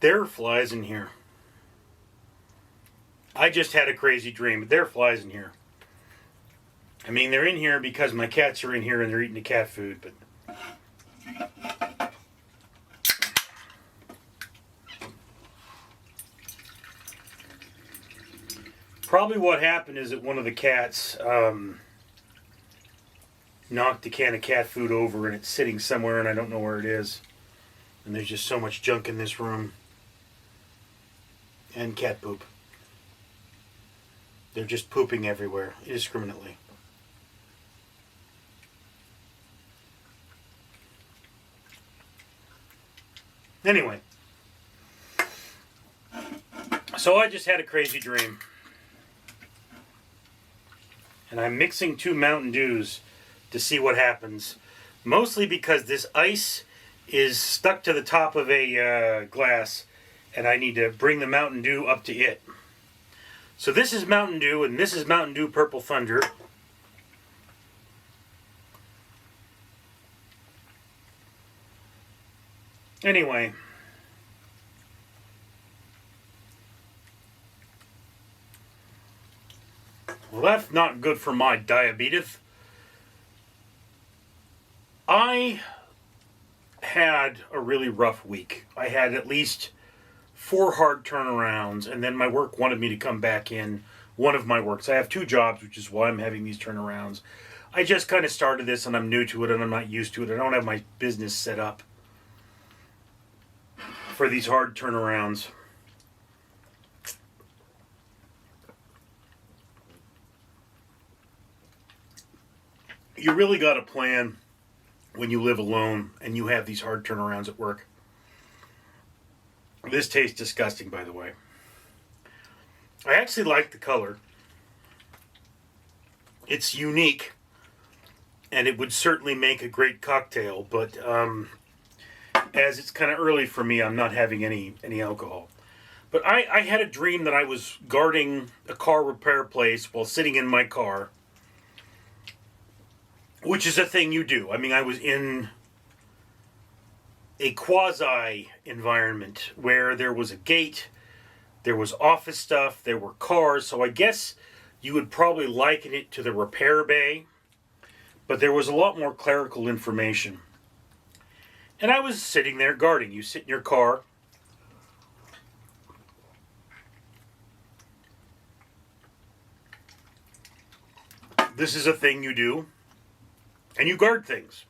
There are flies in here. I just had a crazy dream, but there are flies in here. I mean, they're in here because my cats are in here and they're eating the cat food, but... Probably what happened is that one of the cats knocked a can of cat food over and it's sitting somewhere and I don't know where it is. And there's just so much junk in this room. And cat poop. They're just pooping everywhere, indiscriminately. Anyway. So I just had a crazy dream. And I'm mixing 2 Mountain Dews to see what happens. Mostly because this ice is stuck to the top of a glass. And I need to bring the Mountain Dew up to it. So this is Mountain Dew, and this is Mountain Dew Purple Thunder. Anyway. Well, that's not good for my diabetes. I had a really rough week. I had at least 4 hard turnarounds, and then my work wanted me to come back in one of my works. I have 2 jobs, which is why I'm having these turnarounds. I just kind of started this, and I'm new to it, and I'm not used to it. I don't have my business set up for these hard turnarounds. You really got to plan when you live alone and you have these hard turnarounds at work. This tastes disgusting, by the way. I actually like the color. It's unique, and it would certainly make a great cocktail, but as it's kind of early for me, I'm not having any alcohol. But I had a dream that I was guarding a car repair place while sitting in my car, which is a thing you do. I mean, I was in a quasi environment where there was a gate, there was office stuff, there were cars, so I guess you would probably liken it to the repair bay, but there was a lot more clerical information. And I was sitting there guarding. You sit in your car, this is a thing you do, and you guard things.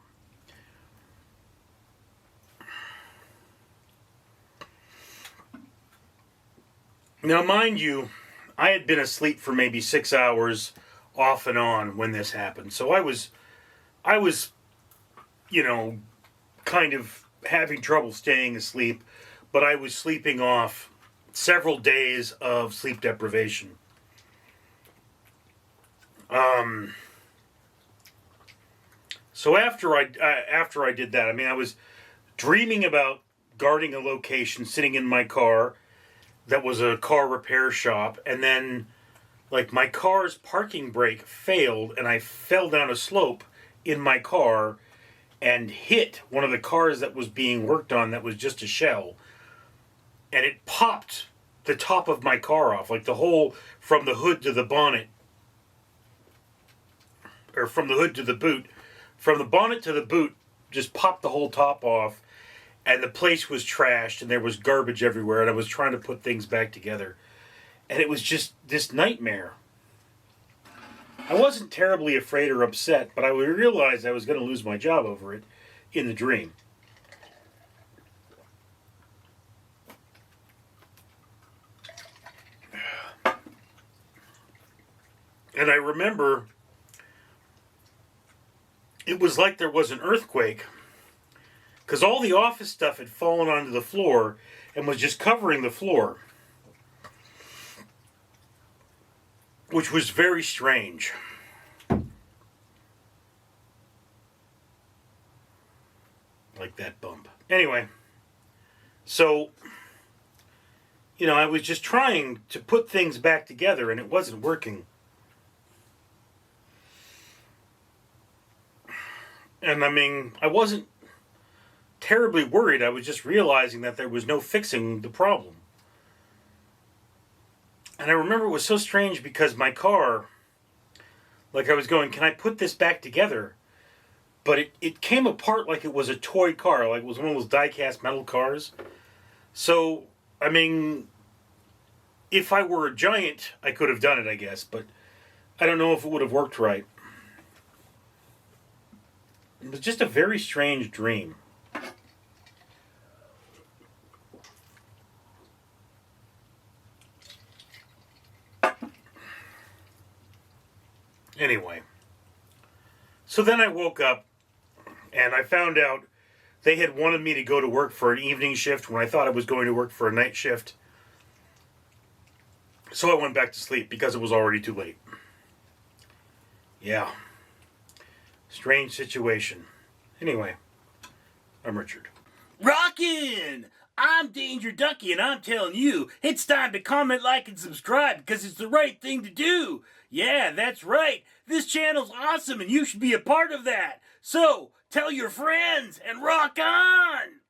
Now, mind you, I had been asleep for maybe 6 hours off and on when this happened. So I was, kind of having trouble staying asleep, but I was sleeping off several days of sleep deprivation. So after I did that, I mean, I was dreaming about guarding a location, sitting in my car that was a car repair shop, and then like my car's parking brake failed and I fell down a slope in my car and hit one of the cars that was being worked on that was just a shell, and it popped the top of my car off, like the whole, from the hood to the bonnet, or from the hood to the boot, from the bonnet to the boot, just popped the whole top off. And the place was trashed, and there was garbage everywhere, and I was trying to put things back together. And it was just this nightmare. I wasn't terribly afraid or upset, but I realized I was going to lose my job over it in the dream. And I remember it was like there was an earthquake, because all the office stuff had fallen onto the floor and was just covering the floor, which was very strange. Like that bump. Anyway, so, I was just trying to put things back together and it wasn't working. And I mean, I wasn't terribly worried. I was just realizing that there was no fixing the problem. And I remember it was so strange because my car, like I was going, can I put this back together? But it came apart like it was a toy car, like it was one of those die-cast metal cars. So, I mean, if I were a giant, I could have done it, I guess, but I don't know if it would have worked right. It was just a very strange dream. Anyway, so then I woke up and I found out they had wanted me to go to work for an evening shift when I thought I was going to work for a night shift. So I went back to sleep because it was already too late. Yeah. Strange situation. Anyway, I'm Richard. Rockin'! I'm Danger Ducky, and I'm telling you, it's time to comment, like, and subscribe because it's the right thing to do. Yeah, that's right. This channel's awesome, and you should be a part of that. So, tell your friends and rock on!